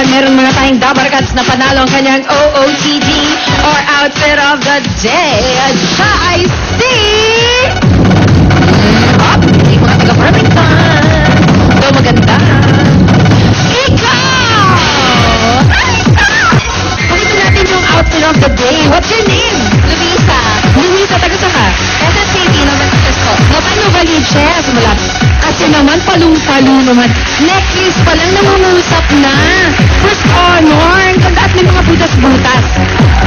ngayon, meron mga tayong dabarkats na panalo ang kanyang OOTD or Outfit of the Day. Siya ay si... Hindi mga taga-Farmington. Ito maganda. Ikaw! Pakita natin yung Outfit of the Day. What's your name? Luisa. Luisa, taga-sa ka? SSKT naman sa Cisco. Paano valiches? Mula. Kasi naman, palung-palo naman. Necklace pa lang, nangungusap na. First honor. Ang ganda at may mga butas-butas.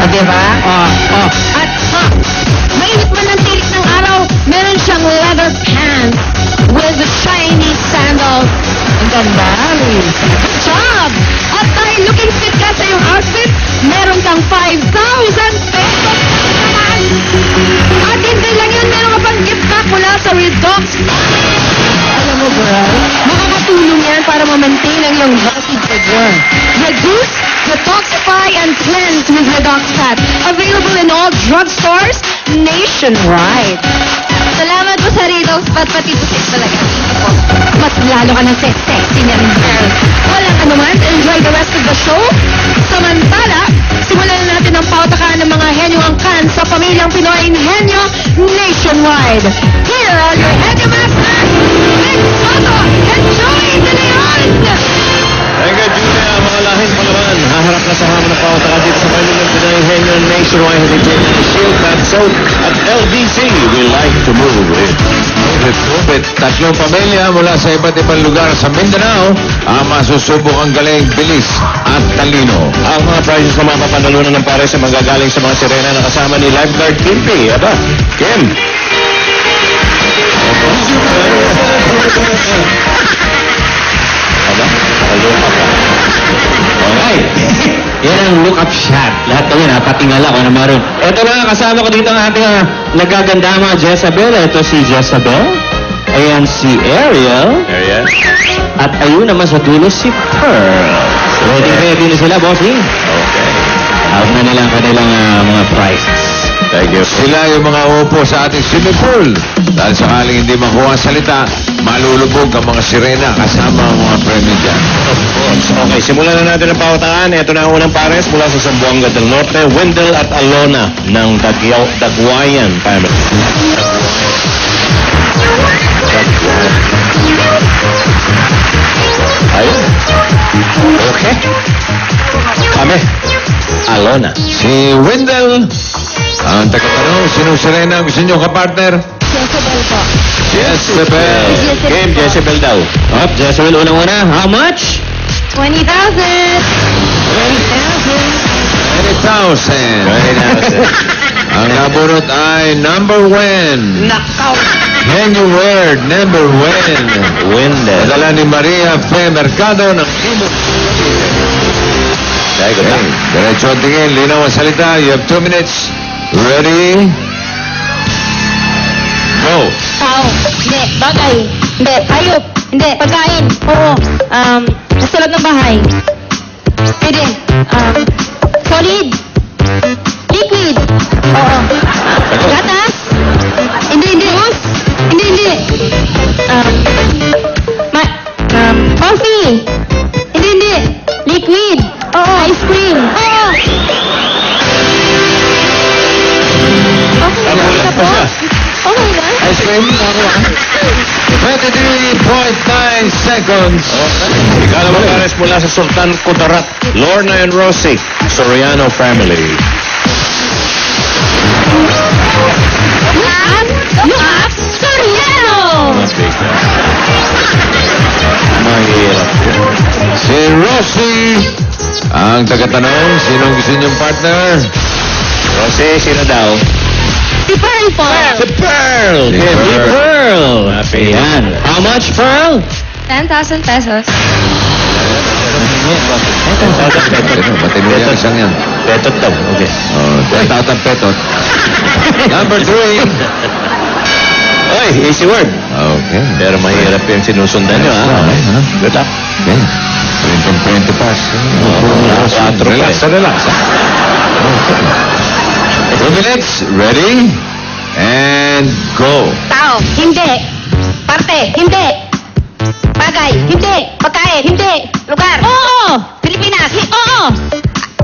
O, diba? At, mainit man ang tirik ng araw, meron siyang leather pants with shiny sandals. Ang ganda, Luisa. Good job! At dahil looking fit ka sa iyong outfit, meron kang 5,000 pesos. At hindi lang yun, meron ka pang gift pack mula sa Redox. Alam mo, girl, makakatulong yan para ma-maintain ang iyong healthy figure. Reduce, detoxify, and cleanse with Redox Fat. Available in all drugstores nationwide. Salamat po sa Redox Fat, pati po sa talaga. Mas lalo ka ng sexy niyan, girl. Walang anuman, enjoy the rest of the show. Samantala, simulan na natin ang pautakaan ng mga henyo angkan sa pamilyang Pinoy Henyo nationwide. Here are your Henyo Masters, Nick Soto and Joey De Leon! Thank you, Julia. Mga lahing palaman. Haharap na sa hamon ng pautakan dito sa pamilyang Pinoy Henyo nationwide. Hindi Shield, Soap at LBC. We like to move it. Tatlong pamilya mula sa iba't ibang lugar sa Mindanao ang masusubok ang galing, bilis at talino. Ang mga prizes na mapapanalunan ng pares ay magagaling sa mga sirena na kasama ni Lifeguard Kimpi. Aba, Kim. Aba, kaluma ka. Okay. Yan ang look-up shot. Lahat ng yun, patingala ko na maroon. Ito na, kasama ko dito ang ating nagaganda mga Jezabel. Ito si Jezabel. Ayan si Ariel. At ayun naman sa dulo si Pearl. Ready na sila, bossing? Okay. Out na nila ang kanilang mga prizes. Thank you. Sila yung mga upo sa ating swimming pool. Dahil sakaling hindi makuha ang salita, malulubog ang mga sirena kasama ang mga premyo dyan. Okay, simulan na natin ang pautakan. Ito na ang unang pares mula sa Zamboanga del Norte, Wendell at Alona ng Dagwayan family. Ayun. Okay. Kami. Alona. Si Wendell. Ang tagatanong, sinong sirena gusto nyo kapartner? Jezabel po. Jezabel. Game, Jezabel daw. Up, Jezabel unang-una. How much? 20,000. 20,000. Ang naburot ay number one. Nakaw. Henyo word, number one. Wendell. Padala ni Maria Fe Mercado ng Imo. Okay. Diretso ang tingin, linaw ang salita. You have 2 minutes. Ready? Go. Tao. Hindi. Bagay. Hindi. Hayop. Hindi. Pagkain. Oo. Sa loob ng bahay. Pwede. Solid. Liquid. Oo. Gatas. Hindi. Hindi. Coffee. Hindi. Liquid. Oo. Ice cream. Oo. Okay na po. Okay na. Ice cream? 23.9 seconds. Ikalawang pares mula sa Sultan Kudarat, Lorna and Rosie, Soriano family. Look up, Soriano! Mahirap. Si Rosie. Ang tagatanong, sinong gusto niyong partner? Rosie, sino daw? Si Pearl po. Si Pearl! Si Pearl! Ayan. How much, Pearl? 10,000 pesos. Matino yan, isang yan. Petot daw. Okay. 10,000 petot. Number 3. Oy, easy word. Okay. Pero mahirap yung sinusundan nyo, ha? Good luck. Okay. 20 pass. Relax. 2 minutes. Ready? And go. Tao. Hindi. Parte. Hindi. Bagay. Hindi. Pagkain. Hindi. Lugar. Oo. Pilipinas. Oo.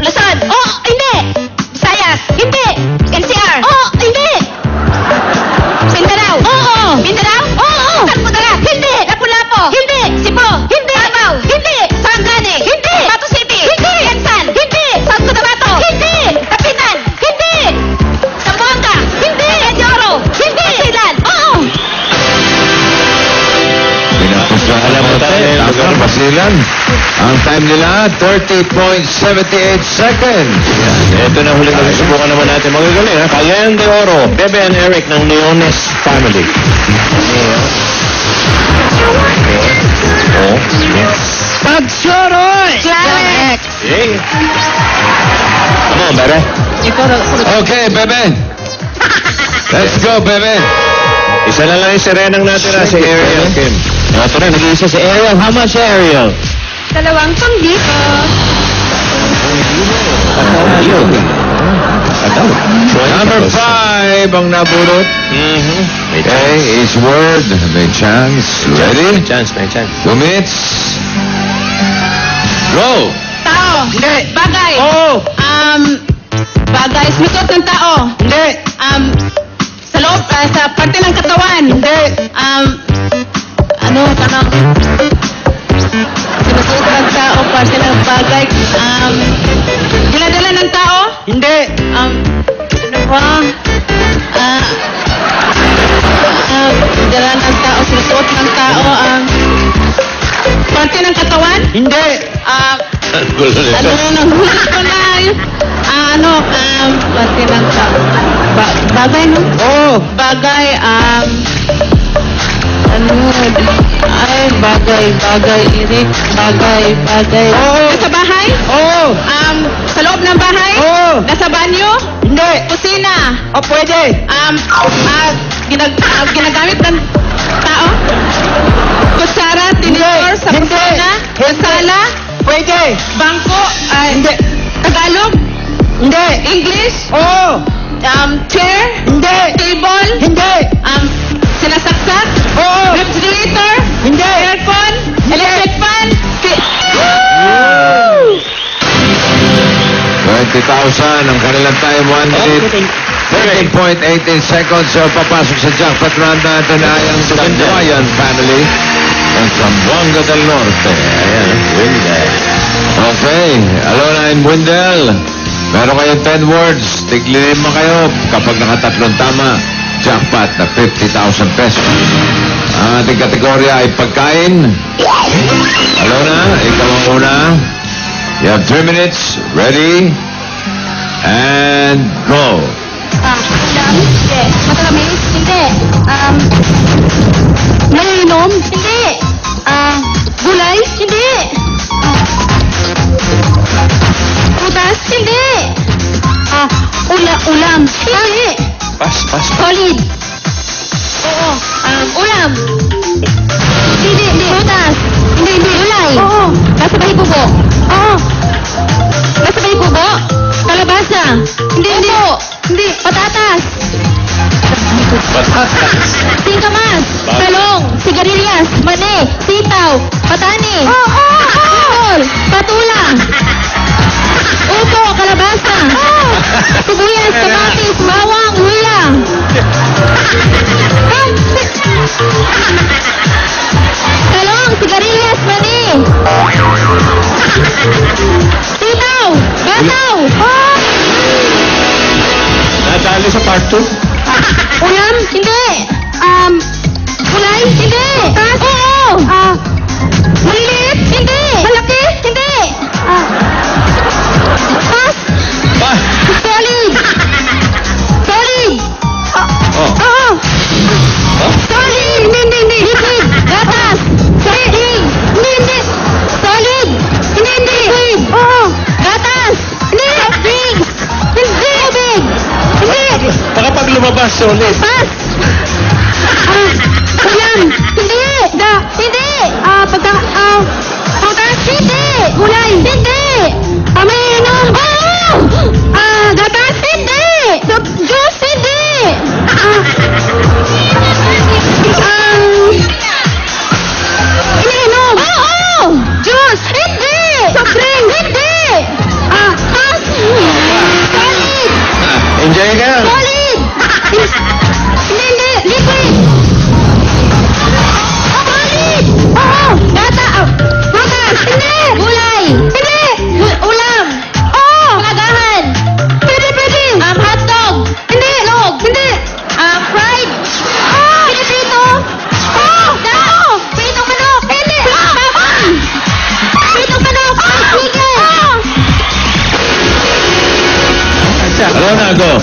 Luzon. Oo. Hindi. Visayas. Hindi. NCR. Oo. Hindi. Mindanao. Oo. Mindanao. Oo. Samudara. Hindi. Lapu-Lapu. Hindi. Cebu. Hindi. Davao. Hindi. Sarangani. Hindi. Batu City. Hindi. Quezon. Hindi. South Cotabato. Hindi. Kapitan. Hindi. Zamboanga. Hindi. Cagayan de Oro. Hindi. Basilan. Oo. Alam mo tayo, lugar Basilan. Ang time nila, 30.78 seconds. Ito na huling na susubukan naman natin. Magagaling, ha? Cagayan de Oro, Bebe and Eric ng Leones family. Oh. Pagsoroy! Clark. Yay. Come on, Bebe. Okay, Bebe. Let's go, Bebe. Isa na lang yung sirenang natira, si Ariel Kim. Ito na, nag-iisa si Ariel. How much, Ariel? 2 pangdito. Number 5 ang nabulot. Okay, is word. May chance. Ready? May chance, may chance. 2 minutes. Go! Tao. Hindi. Bagay. Oh! Bagay. Sinusot ng tao. Hindi. Sa loob, sa parte ng katawan. Hindi. Tanong. Sinusot ng tao, parte ng bagay. Dinadala ng tao. Hindi. Ano ba? Dinadala ng tao, sinusuot ng tao. Parte ng katawan. Hindi. Gulo nito. Nanghulat ko na. Parte ng tao. Bagay, no? Oh! Bagay, bagay, Eric. Bagay. Oo. Nasa bahay? Oh! Sa loob ng bahay? Oo. Nasa banyo? Hindi. Kusina? Oh, pwede. Ginagamit ng tao? Kutsara, tinidor, sa Hindi. kusina? Sa sala? Pwede. Bangko? Hindi. Tagalog? Hindi. English? Oh! Chair? Hindi. Table? Hindi. Sinasaksak? Oo. Refrigerator? Hindi. Aircon? Electric fan? 20,000 ang kanilang time. 1 minute. 13.18 seconds. So, papasok sa jackpot round na ito na ang Sandoyan family ng Zamboanga del Norte. Ayan. Windel. Okay. Alona and Windel. Meron kayong 10 words. Tiglilima kayo. Kapag nakatatlong tama, jackpot na 50,000 pesos. Ang ating kategorya ay pagkain. Alona, ikaw ang una. You have 3 minutes. Ready? And go. Hindi. Matalamis? Hindi. Naiinom? Hindi. Gulay? Hindi. Prutas? Hindi. Ulam? Hindi. Pas. Solid? Oo. Ulam? Hindi. Prutas? Hindi. Gulay? Oo. Nasa bahay bubo? Oo. Nasa bahay bubo? Kalabasa? Hindi. Hindi. Patatas? Singkamas? Talong? Sigarilyas? Mani? Sitaw? Patani? Sipol? Patula? Upo? Kalabasa? Sibuyas? Kamatis? Bawang? Luya? Talong? Sigarilyas? Mani? Sitaw? Bataw? Nadali sa part 2? Ulam? Hindi. Gulay? Hindi. Prutas? Oo. Maliliit? Hindi. Malaki? Hindi. Pas? Solid? Solid? Oo. Solid? Hindi. Liquid? Gatas? Solid? Hindi. Solid? Hindi. Liquid? Oo. Gatas? Hindi. Drinks? Hindi. Tubig? Hindi. Baka pag lumabas, solid. Pas! Ulam! Hindi! Hindi! Prutas? Hindi! Gulay? Hindi! Mainom? Oo! Gatas? Hindi! Juice? Hindi! Iniinom? Oo! Juice? Hindi! Soft drink? Tiger. Solid! Hindi. Liquid! Solid! Oo! Bata! Butas! Hindi! Gulay! Hindi! Ulam! Oo! Palagahan! Pwede! Hotdog! Hindi! Log! Hindi! Fried! Oo! Pinipito! Oo! Pritong manok! Hindi! Sabon! Pritong manok! Chicken! Ano na, go?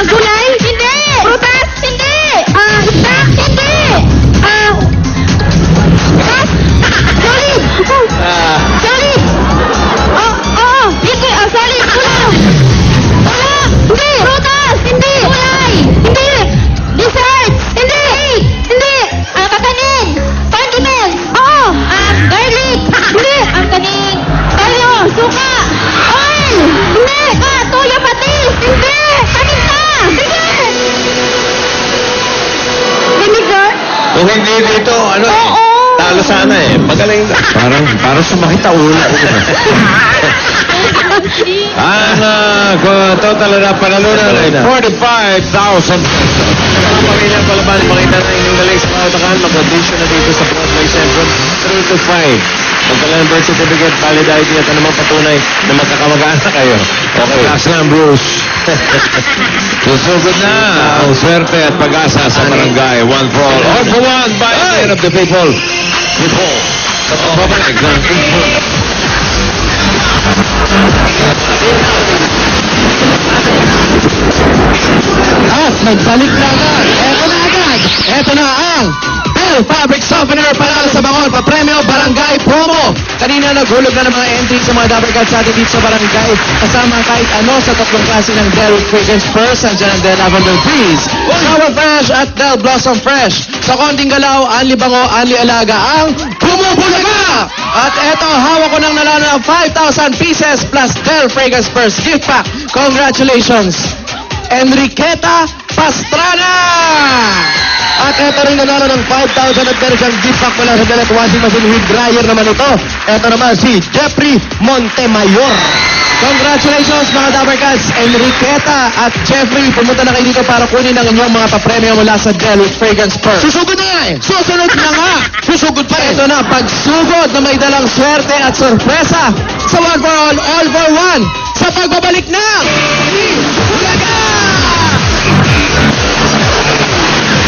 Gulay? Hindi! Prutas? Hindi! Isda? Hindi! Gas? Solid! Solid! Hindi! Solid! Ulam! Hindi! Prutas! Hindi! Gulay! Hindi! Desserts! Hindi! Hindi! Kakanin! Condiments! Garlic! Hindi! Kanin! Tayo! Suka! Oil! Hindi! Toyo patis! Hindi! Paminta! Hindi! Vinegar? Kung hindi dito, ano eh? Oo. Talo sana eh. Magaling. Parang sumakit ang ulo ko. Total na panalunan ay 45,000 pesos. Pamilya palaban, makita na inyong galing sa mga utakan, mag-audition na dito sa Broadway Central 3 to 5. Magdala ng birth certificate, valid ID at anumang patunay na magkakamag-anak kayo. Okay. Relax lang, Bruce. Susugod na ang swerte at pag-asa sa barangay. One for all for one by the mayor of the people. People. Babalik ng At nagbalik na agad. Eto na agad. Eto na ang Bell Fabric Softener para sa bangon. Papremyo Barangay Promo. Kanina naghulog na ng mga entry sa mga Dapper Cats sa atin dito sa barangay. Kasama kahit ano sa tatlong klase ng Del Fragrance Purse. Nandiyan ang Del Lavender Breeze, Sour Fresh at Del Blossom Fresh. Sa konting galaw, Anli Bango, Anli Alaga ang Bumubulaga! At eto, hawak ko nang nanalo ng 5,000 pieces plus Del Fragrance Purse gift pack. Congratulations! Enriqueta Pastrana! At eto rin nanalo ng 5,000 at meron siyang gift pack mula sa Delet Washing Machine with dryer naman ito. Eto naman si Jeffrey Montemayor. Congratulations mga Dapper Cats, Enriqueta at Jeffrey. Pumunta na kayo dito para kunin ang inyong mga papremyo mula sa Del Fragrance Purse. Susugod na nga eh! Susunod na nga! Susugod pa rin! Ito na, pagsugod na may dalang swerte at sorpresa sa One for All for One sa pagbabalik ng Bulaga!